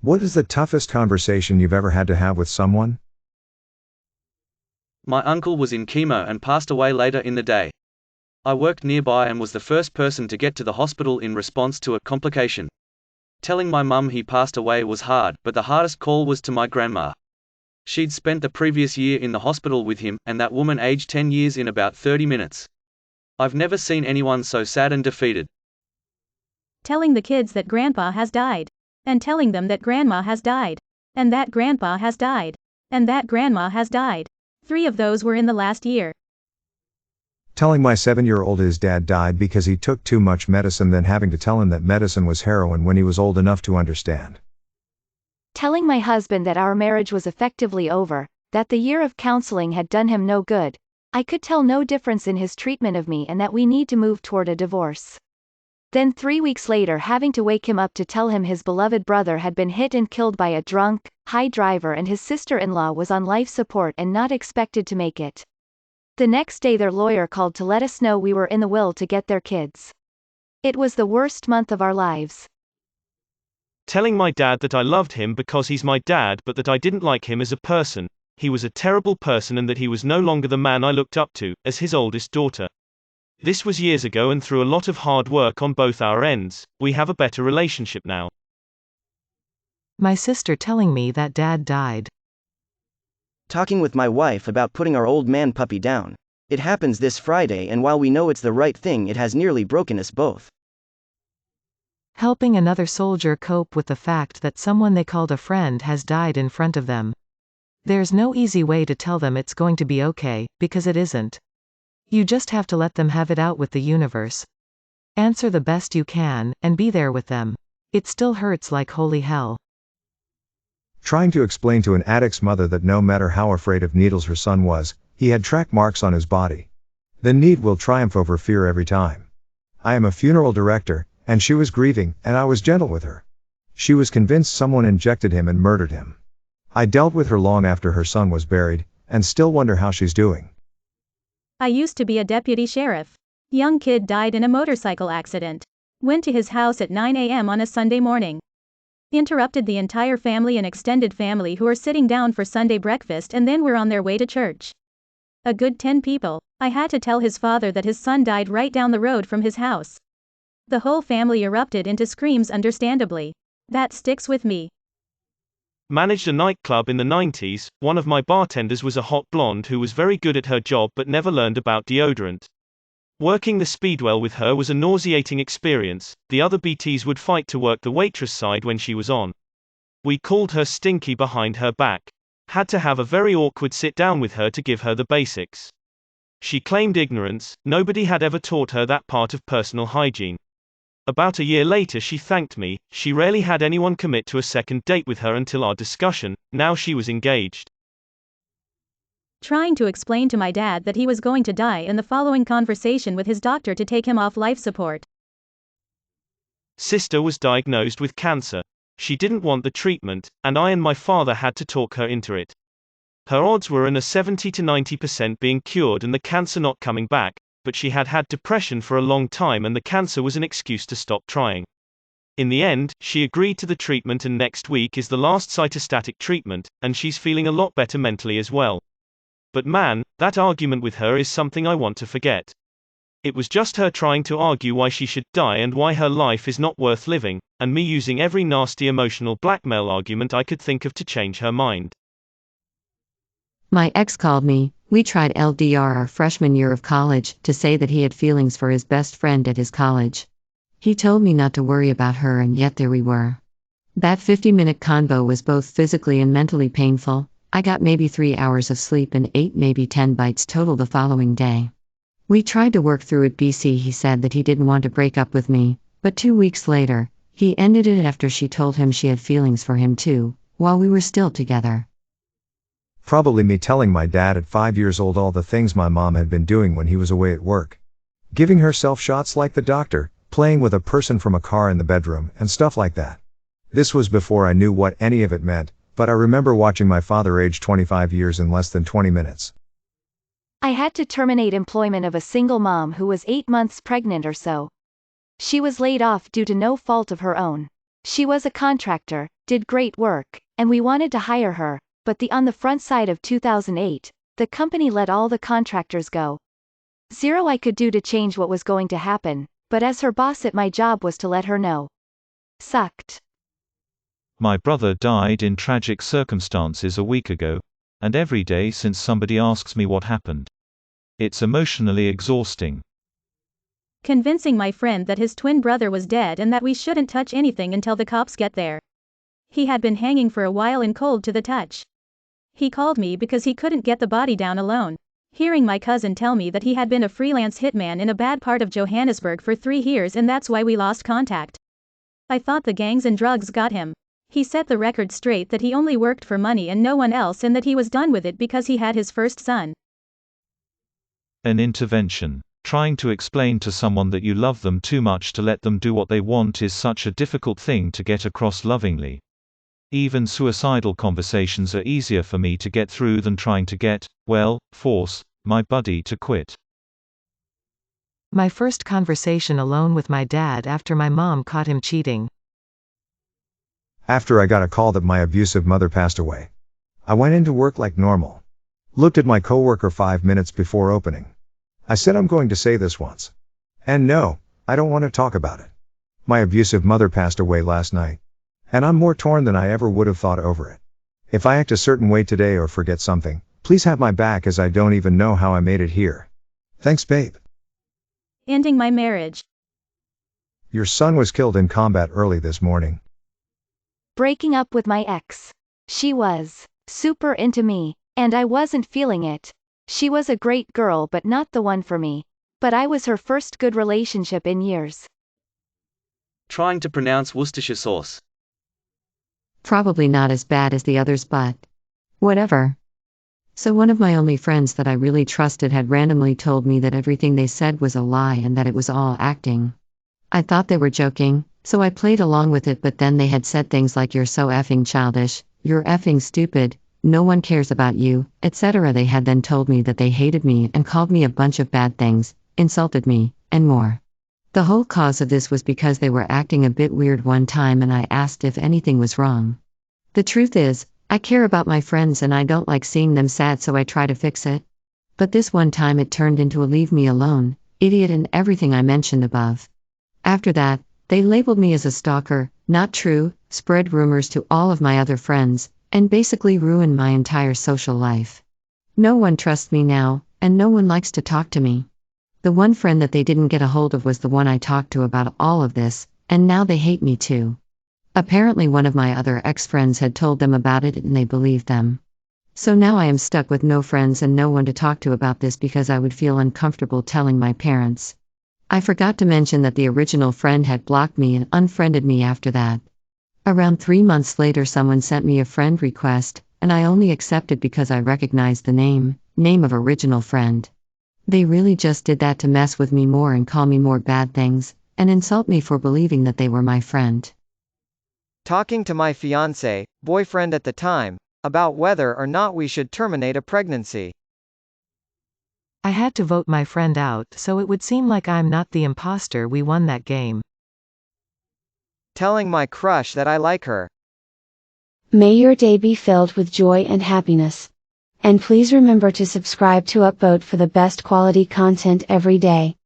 What is the toughest conversation you've ever had to have with someone? My uncle was in chemo and passed away later in the day. I worked nearby and was the first person to get to the hospital in response to a complication. Telling my mum he passed away was hard, but the hardest call was to my grandma. She'd spent the previous year in the hospital with him, and that woman aged 10 years in about 30 minutes. I've never seen anyone so sad and defeated. Telling the kids that grandpa has died. And telling them that grandma has died. And that grandpa has died. And that grandma has died. 3 of those were in the last year. Telling my 7-year-old his dad died because he took too much medicine, then having to tell him that medicine was heroin when he was old enough to understand. Telling my husband that our marriage was effectively over, that the year of counseling had done him no good. I could tell no difference in his treatment of me and that we need to move toward a divorce. Then 3 weeks later having to wake him up to tell him his beloved brother had been hit and killed by a drunk, high driver and his sister-in-law was on life support and not expected to make it. The next day their lawyer called to let us know we were in the will to get their kids. It was the worst month of our lives. Telling my dad that I loved him because he's my dad but that I didn't like him as a person. He was a terrible person and that he was no longer the man I looked up to, as his oldest daughter. This was years ago and through a lot of hard work on both our ends, we have a better relationship now. My sister telling me that dad died. Talking with my wife about putting our old man puppy down. It happens this Friday and while we know it's the right thing it has nearly broken us both. Helping another soldier cope with the fact that someone they called a friend has died in front of them. There's no easy way to tell them it's going to be okay, because it isn't. You just have to let them have it out with the universe. Answer the best you can, and be there with them. It still hurts like holy hell. Trying to explain to an addict's mother that no matter how afraid of needles her son was, he had track marks on his body. The need will triumph over fear every time. I am a funeral director, and she was grieving, and I was gentle with her. She was convinced someone injected him and murdered him. I dealt with her long after her son was buried, and still wonder how she's doing. I used to be a deputy sheriff. Young kid died in a motorcycle accident. Went to his house at 9 a.m. on a Sunday morning. Interrupted the entire family and extended family who were sitting down for Sunday breakfast and then were on their way to church. A good 10 people. I had to tell his father that his son died right down the road from his house. The whole family erupted into screams understandably. That sticks with me. Managed a nightclub in the 90s, one of my bartenders was a hot blonde who was very good at her job but never learned about deodorant. Working the speedwell with her was a nauseating experience, the other BTs would fight to work the waitress side when she was on. We called her Stinky behind her back. Had to have a very awkward sit down with her to give her the basics. She claimed ignorance, nobody had ever taught her that part of personal hygiene. About a year later she thanked me. She rarely had anyone commit to a second date with her until our discussion. Now she was engaged. Trying to explain to my dad that he was going to die in the following conversation with his doctor to take him off life support. Sister was diagnosed with cancer. She didn't want the treatment, and I and my father had to talk her into it. Her odds were in a 70 to 90% being cured and the cancer not coming back, but she had had depression for a long time and the cancer was an excuse to stop trying. In the end, she agreed to the treatment and next week is the last cytostatic treatment, and she's feeling a lot better mentally as well. But man, that argument with her is something I want to forget. It was just her trying to argue why she should die and why her life is not worth living, and me using every nasty emotional blackmail argument I could think of to change her mind. My ex called me. We tried LDR our freshman year of college to say that he had feelings for his best friend at his college. He told me not to worry about her and yet there we were. That 50-minute convo was both physically and mentally painful. I got maybe 3 hours of sleep and ate maybe 10 bites total the following day. We tried to work through it. He said that he didn't want to break up with me, but 2 weeks later, he ended it after she told him she had feelings for him too, while we were still together. Probably me telling my dad at 5 years old all the things my mom had been doing when he was away at work. Giving herself shots like the doctor, playing with a person from a car in the bedroom, and stuff like that. This was before I knew what any of it meant, but I remember watching my father age 25 years in less than 20 minutes. I had to terminate employment of a single mom who was 8 months pregnant or so. She was laid off due to no fault of her own. She was a contractor, did great work, and we wanted to hire her, but on the front side of 2008, the company let all the contractors go. Zero I could do to change what was going to happen, but as her boss my job was to let her know. Sucked. My brother died in tragic circumstances a week ago, and every day since somebody asks me what happened. It's emotionally exhausting. Convincing my friend that his twin brother was dead and that we shouldn't touch anything until the cops get there. He had been hanging for a while and cold to the touch. He called me because he couldn't get the body down alone. Hearing my cousin tell me that he had been a freelance hitman in a bad part of Johannesburg for 3 years and that's why we lost contact. I thought the gangs and drugs got him. He set the record straight that he only worked for money and no one else and that he was done with it because he had his first son. An intervention. Trying to explain to someone that you love them too much to let them do what they want is such a difficult thing to get across lovingly. Even suicidal conversations are easier for me to get through than trying to force my buddy to quit. My first conversation alone with my dad after my mom caught him cheating. After I got a call that my abusive mother passed away, I went into work like normal. Looked at my coworker 5 minutes before opening. I said I'm going to say this once. And no, I don't want to talk about it. My abusive mother passed away last night. And I'm more torn than I ever would have thought over it. If I act a certain way today or forget something, please have my back as I don't even know how I made it here. Thanks, babe. Ending my marriage. Your son was killed in combat early this morning. Breaking up with my ex. She was super into me, and I wasn't feeling it. She was a great girl but not the one for me. But I was her first good relationship in years. Trying to pronounce Worcestershire sauce. Probably not as bad as the others, but whatever. So one of my only friends that I really trusted had randomly told me that everything they said was a lie and that it was all acting. I thought they were joking, so I played along with it, but then they had said things like "you're so effing childish, you're effing stupid, no one cares about you," etc. They had then told me that they hated me and called me a bunch of bad things, insulted me, and more. The whole cause of this was because they were acting a bit weird one time and I asked if anything was wrong. The truth is, I care about my friends and I don't like seeing them sad, so I try to fix it. But this one time it turned into a leave me alone, idiot, and everything I mentioned above. After that, they labeled me as a stalker, not true, spread rumors to all of my other friends, and basically ruined my entire social life. No one trusts me now, and no one likes to talk to me. The one friend that they didn't get a hold of was the one I talked to about all of this, and now they hate me too. Apparently one of my other ex-friends had told them about it and they believed them. So now I am stuck with no friends and no one to talk to about this because I would feel uncomfortable telling my parents. I forgot to mention that the original friend had blocked me and unfriended me after that. Around 3 months later someone sent me a friend request, and I only accepted because I recognized the name of original friend. They really just did that to mess with me more and call me more bad things, and insult me for believing that they were my friend. Talking to my fiancé, boyfriend at the time, about whether or not we should terminate a pregnancy. I had to vote my friend out, so it would seem like I'm not the imposter. We won that game. Telling my crush that I like her. May your day be filled with joy and happiness. And please remember to subscribe to Upvote for the best quality content every day.